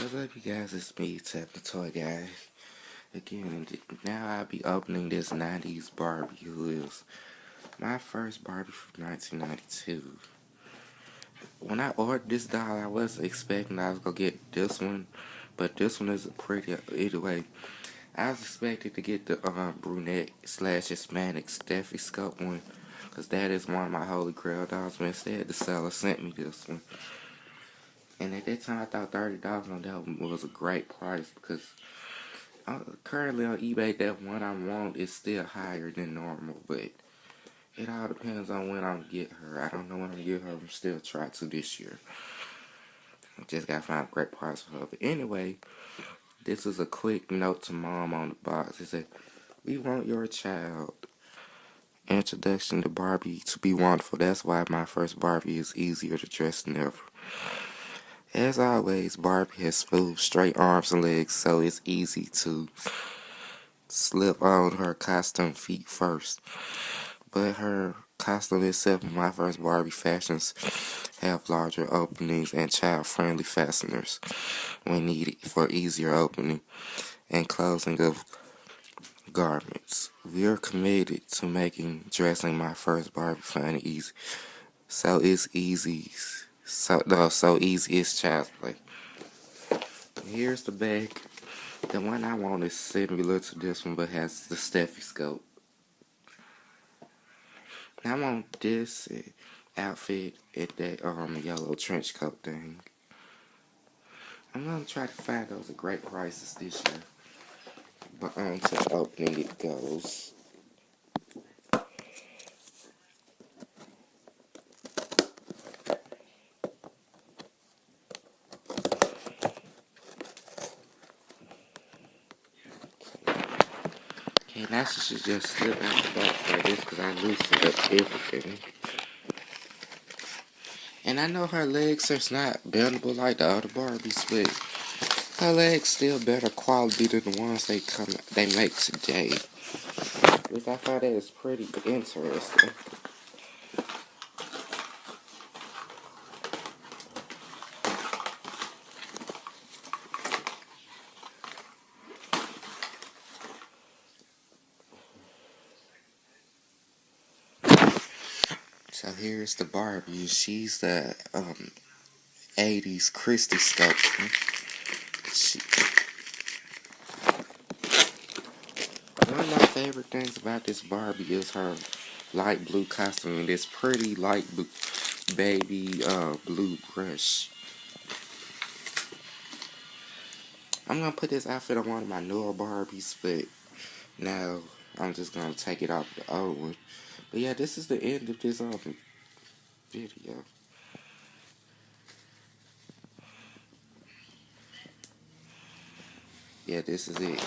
What's up, you guys? It's me, Tap the Toy Guy. Again, now I'll be opening this 90s Barbie, who is my first Barbie from 1992. When I ordered this doll, I wasn't expecting I was going to get this one, but this one is pretty, either way. I was expecting to get the brunette / Hispanic stethoscope one, because that is one of my holy grail dolls, but instead the seller sent me this one. And at that time, I thought $30 on that one was a great price, because currently on eBay, that one I want is still higher than normal, but it all depends on when I'm get her. I don't know when I'm get her. I'm still trying to this year. I just gotta find a great price for her. But anyway, this is a quick note to mom on the box. It said, "We want your child. Introduction to Barbie to be wonderful. That's why my first Barbie is easier to dress than ever. As always, Barbie has smooth, straight arms and legs, so it's easy to slip on her costume feet first. But her costume itself in my first Barbie fashions have larger openings and child-friendly fasteners when needed for easier opening and closing of garments. We are committed to making dressing my first Barbie fun and easy. So it's easy. So easy it's child's play." Here's the bag. The one I want is similar to this one, but has the stethoscope. I want this outfit at that yellow trench coat thing. I'm gonna try to find those at great prices this year. But on to the opening it goes. Okay, now she should just slip out the box like this because I loosened up everything. And I know her legs are not bendable like the other Barbies, but her legs still better quality than the ones they make today. Which I thought that is pretty interesting. So here's the Barbie. She's the 80s Christie sculpture. One of my favorite things about this Barbie is her light blue costume and this pretty light blue, baby blue brush. I'm gonna put this outfit on one of my newer Barbies, but now I'm just gonna take it off the old one. But yeah, this is the end of this video. Yeah, this is it.